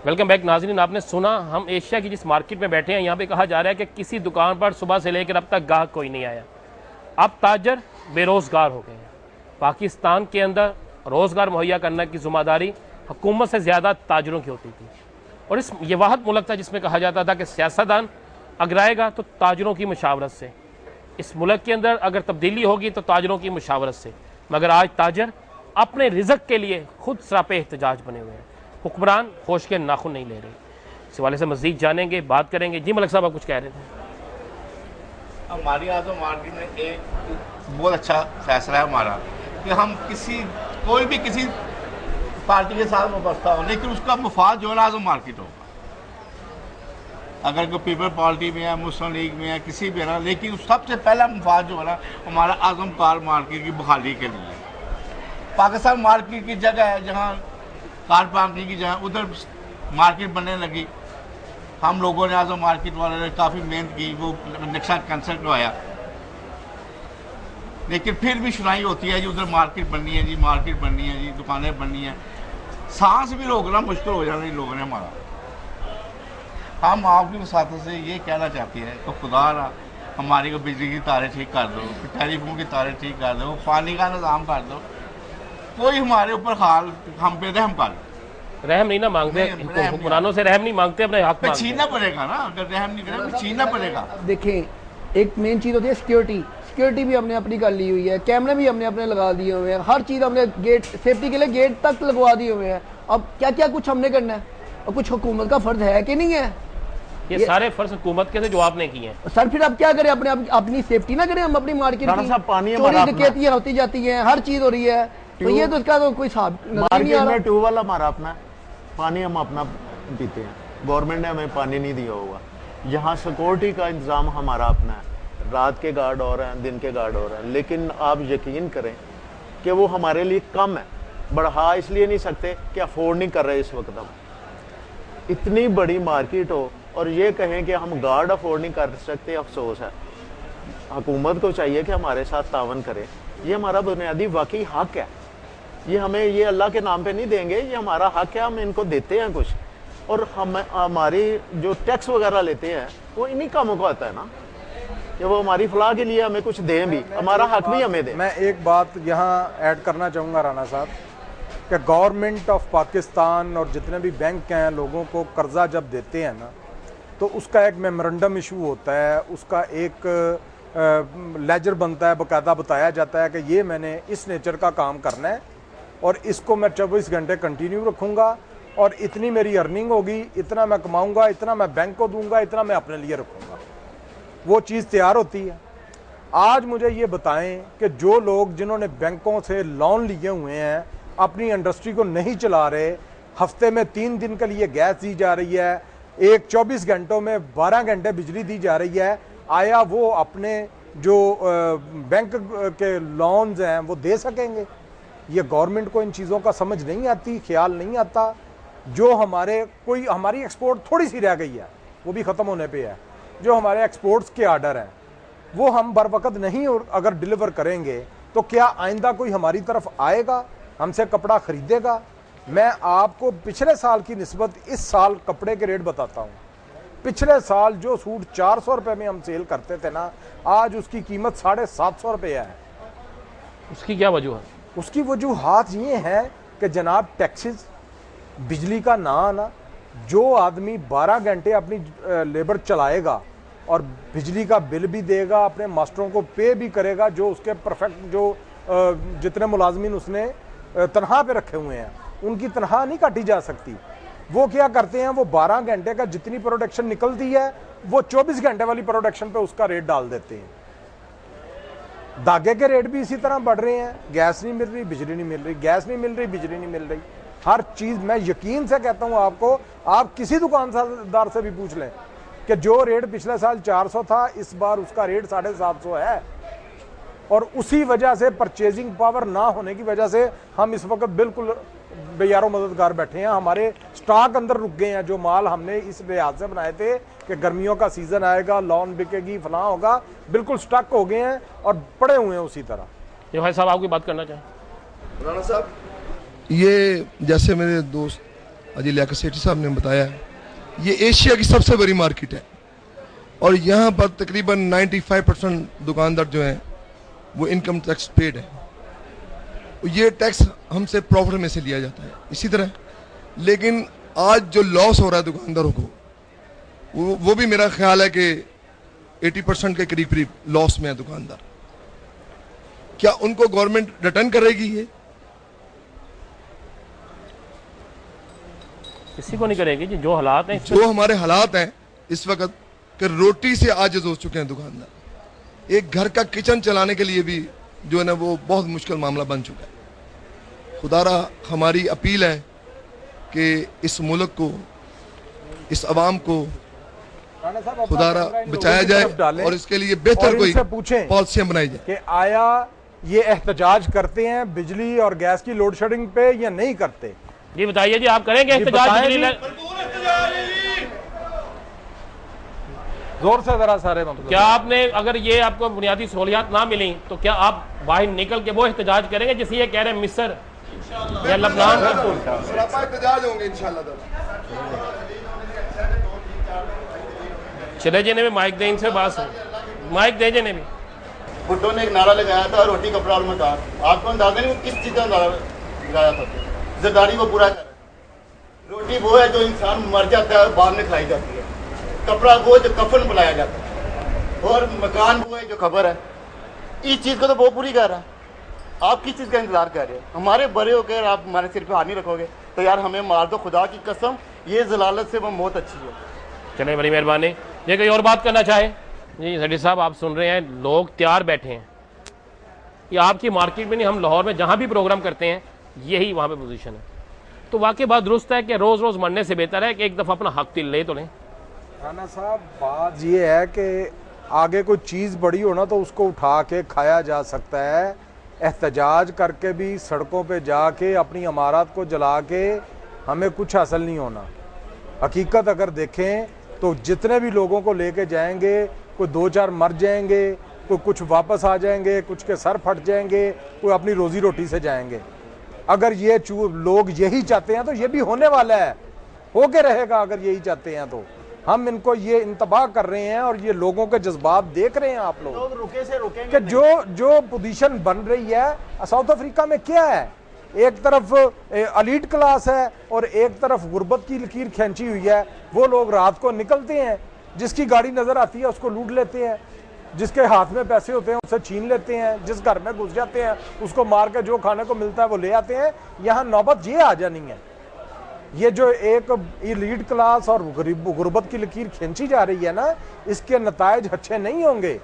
Welcome back नाज़रीन। आपने सुना, हम एशिया की जिस मार्केट में बैठे हैं यहाँ पे कहा जा रहा है कि किसी दुकान पर सुबह से लेकर अब तक ग्राहक कोई नहीं आया। अब ताजर बेरोज़गार हो गए हैं। पाकिस्तान के अंदर रोज़गार मुहैया करने की ज़िम्मेदारी हुकूमत से ज़्यादा ताजरों की होती थी, और ये वाहद मुल्क था जिसमें कहा जाता था कि सियासतदान अगराएगा तो ताजरों की मशावरत से, इस मुल्क के अंदर अगर तब्दीली होगी तो ताजरों की मशावरत से। मगर आज ताजर अपने रिज़्क के लिए खुद सरापे एहतजाज बने हुए हैं। हुक्मरान होश के नाखुन नहीं ले रहे। इस हवाले से मज़ीद जानेंगे, बात करेंगे। जी मलिक साहब, आप कुछ कह रहे थे। हमारी आज़म मार्केट में एक बहुत अच्छा फैसला है हमारा कि हम कोई भी किसी पार्टी के साथ वाबस्ता हो, लेकिन उसका मुफाद जो है ना आज़म मार्केट होगा। अगर कोई पीपल पार्टी में है, मुस्लिम लीग में है, किसी भी है ना, लेकिन सबसे पहला मुफाद जो है ना हमारा आज़म कार मार्केट की बहाली के लिए। पाकिस्तान मार्केट की जगह है जहाँ कार पार्किंग की जगह उधर मार्केट बनने लगी। हम लोगों ने आज़म मार्केट वाले ने काफ़ी मेहनत की, वो नक्शा कैंसिल करवाया, लेकिन फिर भी सुनाई होती है जी उधर मार्केट बननी है, जी मार्केट बननी है, जी दुकानें बननी है। सांस भी रोकना मुश्किल हो जाना इन लोगों ने हमारा। हम आपकी वसातों से ये कहना चाहते हैं तो खुदा ना हमारी को बिजली की तारें ठीक कर दो, टेलीफोन की तारें ठीक कर दो, पानी का इंतजाम कर दो, कोई हमारे ऊपर हाल हम पे रहम कर दो। रहम नहीं ना मांगते, हुक्मरानों से रहम नहीं मांगते, अपने हक मांगते। छीनना पड़ेगा ना, अगर रहम नहीं करें छीनना पड़ेगा। देखें, एक मेन चीज़ होती है सिक्योरिटी भी हमने अपनी कर ली हुई है, कैमरे भी हमने अपने लगा दिए हुए हैं, हर चीज़ हमने गेट सेफ्टी के लिए गेट तक लगवा दिए हुए हैं। अब क्या क्या कुछ हमने करना है, और कुछ हुकूमत का फर्ज है कि नहीं है? ये सारे फर्ज हुकूमत के थे जो आपने किए हैं सर। फिर अब क्या करें, अपनी सेफ्टी ना करें हम? अपनी मार्केट की चोरी डकैतियां होती जाती हैं, हर चीज़ हो रही है, तो ये तो इसका तो कोई हिसाब नहीं आ रहा। ट्यूबवेल हमारा अपना, पानी हम अपना पीते हैं, गवर्नमेंट ने हमें पानी नहीं दिया होगा। यहाँ सिक्योरिटी का इंतज़ाम हमारा अपना है, रात के गार्ड और हैं, दिन के गार्ड और हैं, लेकिन आप यकीन करें कि वो हमारे लिए कम है। बढ़ा इसलिए नहीं सकते कि अफोर्ड नहीं कर रहे इस वक्त हम। इतनी बड़ी मार्केट हो और ये कहें कि हम गार्ड अफोर्ड नहीं कर सकते, अफसोस है। हुकूमत को चाहिए कि हमारे साथ तावन करे, ये हमारा बुनियादी वाकई हक है। ये हमें ये अल्लाह के नाम पे नहीं देंगे, ये हमारा हक है, हम इनको देते हैं कुछ। और हमारी जो टैक्स वगैरह लेते हैं वो इन्हीं कामों को आता है ना, कि वो हमारी फलाह के लिए हमें कुछ दें भी, हमारा हक भी हमें दें। मैं एक बात यहाँ ऐड करना चाहूँगा राना साहब, कि गवर्नमेंट ऑफ पाकिस्तान और जितने भी बैंक हैं लोगों को कर्जा जब देते हैं ना, तो उसका एक मेमोरेंडम इशू होता है, उसका एक लेजर बनता है, बाकायदा बताया जाता है कि ये मैंने इस नेचर का काम करना है और इसको मैं 24 घंटे कंटिन्यू रखूँगा, और इतनी मेरी अर्निंग होगी, इतना मैं कमाऊँगा, इतना मैं बैंक को दूंगा, इतना मैं अपने लिए रखूँगा। वो चीज़ तैयार होती है। आज मुझे ये बताएं कि जो लोग जिन्होंने बैंकों से लोन लिए हुए हैं, अपनी इंडस्ट्री को नहीं चला रहे, हफ्ते में 3 दिन के लिए गैस दी जा रही है, एक 24 घंटों में 12 घंटे बिजली दी जा रही है, आया वो अपने जो बैंक के लोन्स हैं वो दे सकेंगे? ये गवर्नमेंट को इन चीज़ों का समझ नहीं आती, ख्याल नहीं आता। जो हमारी एक्सपोर्ट थोड़ी सी रह गई है, वो भी ख़त्म होने पे है। जो हमारे एक्सपोर्ट्स के आर्डर हैं वो हम बर वक्त नहीं अगर डिलीवर करेंगे तो क्या आइंदा कोई हमारी तरफ आएगा, हमसे कपड़ा ख़रीदेगा? मैं आपको पिछले साल की निस्बत इस साल कपड़े के रेट बताता हूँ। पिछले साल जो सूट 400 रुपये में हम सेल करते थे ना, आज उसकी कीमत 750 रुपये है। उसकी क्या वजह है? उसकी वजूहात ये हैं कि जनाब टैक्सेस, बिजली का ना आना, जो आदमी 12 घंटे अपनी लेबर चलाएगा और बिजली का बिल भी देगा, अपने मास्टरों को पे भी करेगा, जो उसके परफेक्ट जो जितने मुलाजमीन उसने तनख्वाह पे रखे हुए हैं उनकी तनख्वाह नहीं काटी जा सकती। वो क्या करते हैं, वो 12 घंटे का जितनी प्रोडक्शन निकलती है वो 24 घंटे वाली प्रोडक्शन पे उसका रेट डाल देते हैं। धागे के रेट भी इसी तरह बढ़ रहे हैं, गैस नहीं मिल रही, बिजली नहीं मिल रही, गैस नहीं मिल रही, बिजली नहीं मिल रही, हर चीज़। मैं यकीन से कहता हूँ आपको, आप किसी दुकानदार से भी पूछ लें कि जो रेट पिछले साल 400 था, इस बार उसका रेट 750 है। और उसी वजह से परचेजिंग पावर ना होने की वजह से हम इस वक्त बिल्कुल बेयारो मददगार बैठे हैं। हमारे स्टॉक अंदर रुक गए हैं, जो माल हमने इस लिहाज से बनाए थे कि गर्मियों का सीज़न आएगा, लॉन बिकेगी, फलां होगा, बिल्कुल स्टॉक हो गए हैं और पड़े हुए हैं उसी तरह। ये भाई साहब आपकी बात करना चाहें? राणा साहब, ये जैसे मेरे दोस्त अजी लियाकत सेठी साहब ने बताया, ये एशिया की सबसे बड़ी मार्केट है और यहाँ पर तकरीबन 95% दुकानदार जो हैं वो इनकम टैक्स पेड है। ये टैक्स हमसे प्रॉफिट में से लिया जाता है इसी तरह। लेकिन आज जो लॉस हो रहा है दुकानदारों को, वो भी मेरा ख्याल है कि 80% के करीब करीब लॉस में है दुकानदार। क्या उनको गवर्नमेंट रिटर्न करेगी? ये किसी को नहीं करेगी जी। जो हालात हैं, जो हमारे हालात हैं इस वक्त कि रोटी से आजिज हो चुके हैं दुकानदार। एक घर का किचन चलाने के लिए भी जो है ना वो बहुत मुश्किल मामला बन चुका है। खुदारा हमारी अपील है कि इस मुल्क को, इस अवाम को खुदारा बचाया जाए और इसके लिए बेहतर कोई पॉलिसियां बनाई जाए। कि आया ये एहतजाज करते हैं बिजली और गैस की लोड शेडिंग पे या नहीं करते? जी बताइए जी, आप करेंगे एहतजाज? जोर से जरा सारे मतलब। क्या आपने, अगर ये आपको बुनियादी सहूलियात ना मिली तो क्या आप बाहर निकल के वो एहतजाज करेंगे जिसे ये कह रहे हैं मिस्र या लबनान? एहतजाज होंगे इंशाल्लाह। चले जी ने भी माइक दे, इनसे बात है, माइक दे जी ने भी। भुट्टो ने एक नारा लगाया था, रोटी कपड़ा और मकान। आपको अंदाजा नहीं वो किस चीज़ का नारा लगाया था? ज़िम्मेदारी को पूरा कर। रोटी वो है जो इंसान मर जाता है और बाद में खाई जाती है, कपड़ा वो जो कफन बुलाया जाता है, और मकान वो है जो खबर है। इस चीज़ को तो वो पूरी कर रहा है। आप किस चीज़ का इंतजार कर रहे हो? हमारे बड़े होकर आप हमारे सिर पे हाथ नहीं रखोगे तो यार हमें मार दो, खुदा की कसम, ये जलालत से वो मौत अच्छी है। चले, बड़ी मेहरबानी। ये कोई और बात करना चाहे? जी सेठी साहब, आप सुन रहे हैं, लोग तैयार बैठे हैं। ये आपकी मार्केट में नहीं, हम लाहौर में जहाँ भी प्रोग्राम करते हैं यही वहाँ पे पोजीशन है। तो वाकई बात दुरुस्त है कि रोज़ रोज़ मरने से बेहतर है कि एक दफ़ा अपना हक ले तो लें। राना साहब, बात ये है कि आगे कोई चीज़ बड़ी हो ना तो उसको उठा के खाया जा सकता है। एहतजाज करके भी, सड़कों पे जाके अपनी इमारत को जला के हमें कुछ हासिल नहीं होना। हकीकत अगर देखें तो जितने भी लोगों को लेके जाएंगे, कोई 2-4 मर जाएंगे, कोई कुछ वापस आ जाएंगे, कुछ के सर फट जाएंगे, कोई अपनी रोजी रोटी से जाएंगे। अगर ये लोग यही चाहते हैं तो ये भी होने वाला है, होके रहेगा। अगर यही चाहते हैं तो हम इनको ये इंतबाह कर रहे हैं और ये लोगों के जज्बात देख रहे हैं आप लोग रुके से रुकेंगे कि जो पोजीशन बन रही है साउथ अफ्रीका में। क्या है, एक तरफ एलीट क्लास है और एक तरफ गुर्बत की लकीर खींची हुई है। वो लोग रात को निकलते हैं, जिसकी गाड़ी नजर आती है उसको लूट लेते हैं, जिसके हाथ में पैसे होते हैं उससे छीन लेते हैं, जिस घर में घुस जाते हैं उसको मार के जो खाने को मिलता है वो ले आते हैं। यहाँ नौबत ये आ जानी है। ये जो एक एलीट क्लास और गुर्बत की लकीर खींची जा रही है ना, इसके नतायज अच्छे नहीं होंगे।